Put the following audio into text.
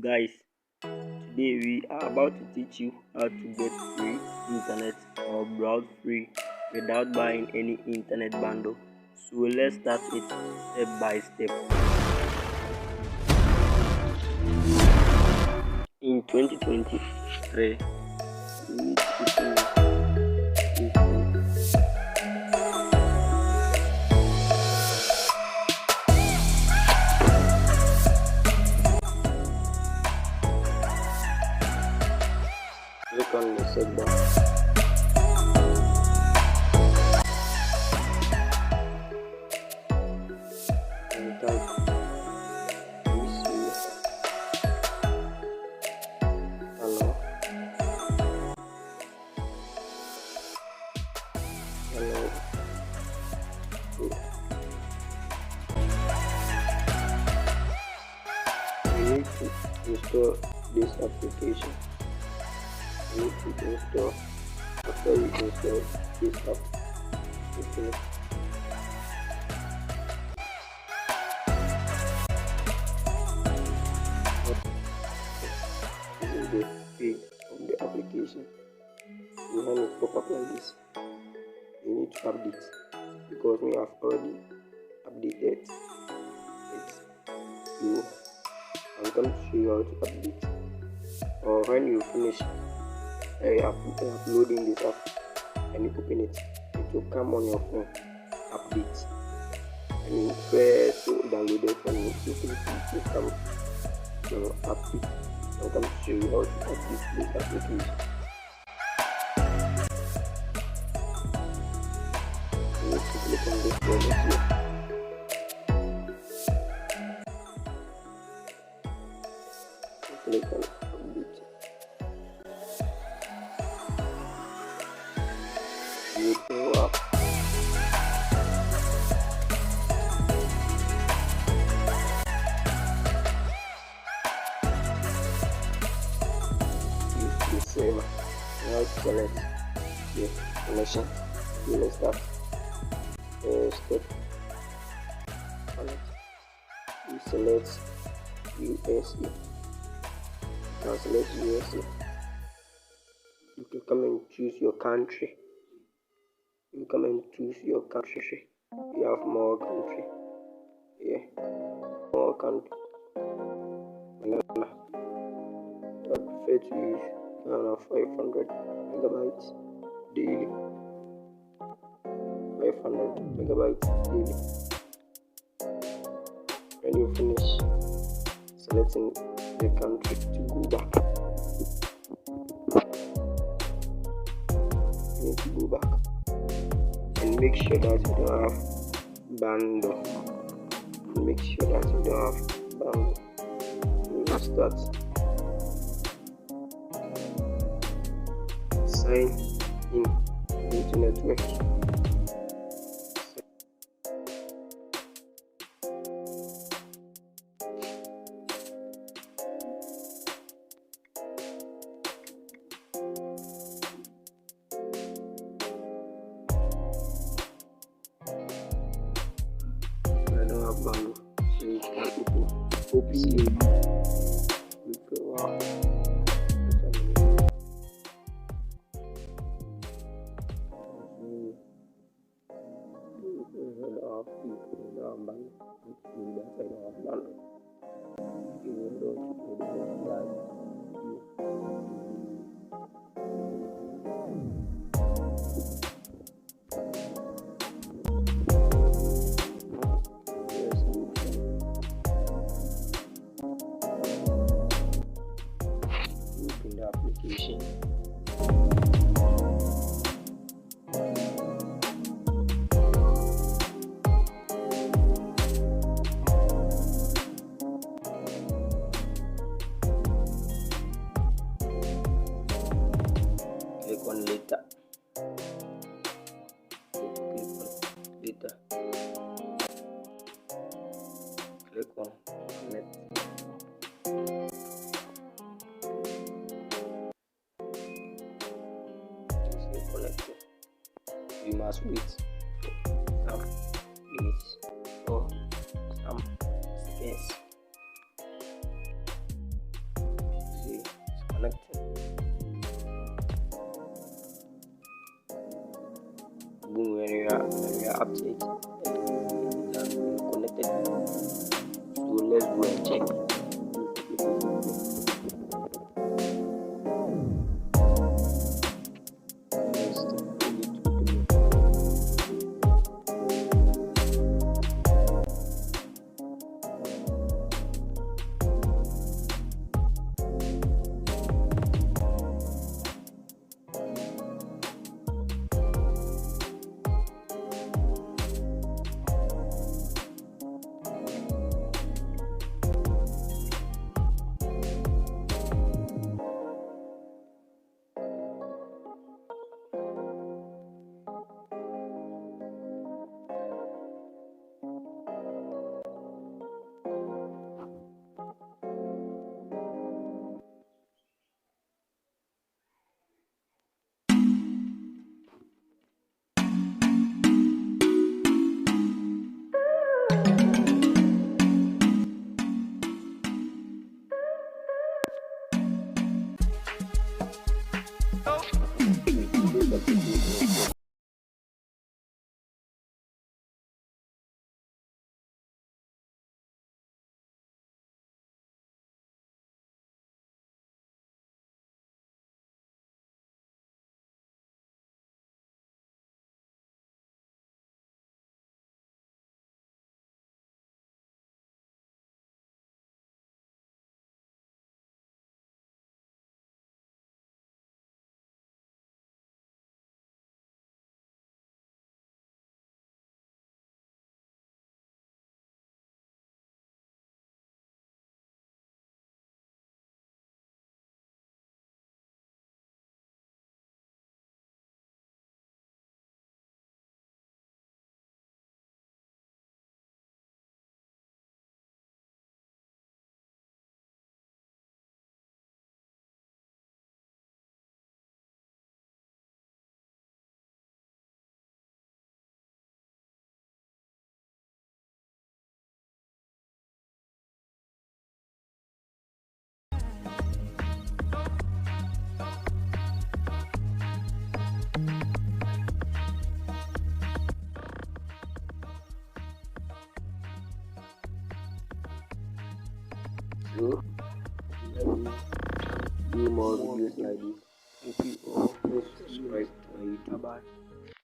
guys, today we are about to teach you how to get free internet or browse free without buying any internet bundle. So let's start it step by step. In 2023, we need to open click on the search bar and type hello. You need to install this application. You need to install. After you install this app, open it. This is the page of the application. Behind it pop up like this. You need to update because we have already updated it. So I'm going to show you how to update. Or when you finish uploading this app and you open it, it will come on your phone update. And you press to download it from it, it will come update. I'm going to show you how to update this application. You need to click on this button here. Click on update. You go up. Use the same. Now select the connection. You will start step connect. You select USA. Now select USA. You can come and choose your country. You come and choose your country. You have more country. Yeah, more country. Ghana. I prefer to use Ghana 500 megabytes daily. 500 megabytes daily. When you finish selecting the country to go back, you need to go back and make sure that you don't have bundle. Make sure that you don't have bundle. You will start sign in into network. I don't have bundle, so you can open OPA. Wow. Open the application. Click on later. Click on connect. Stay connected. You must wait for some minutes or some seconds. connecting. Boom, when we are up to it, it has been connected. So let's go and check. So let me do more videos like this. Thank you all. Please subscribe to my YouTube. Bye bye.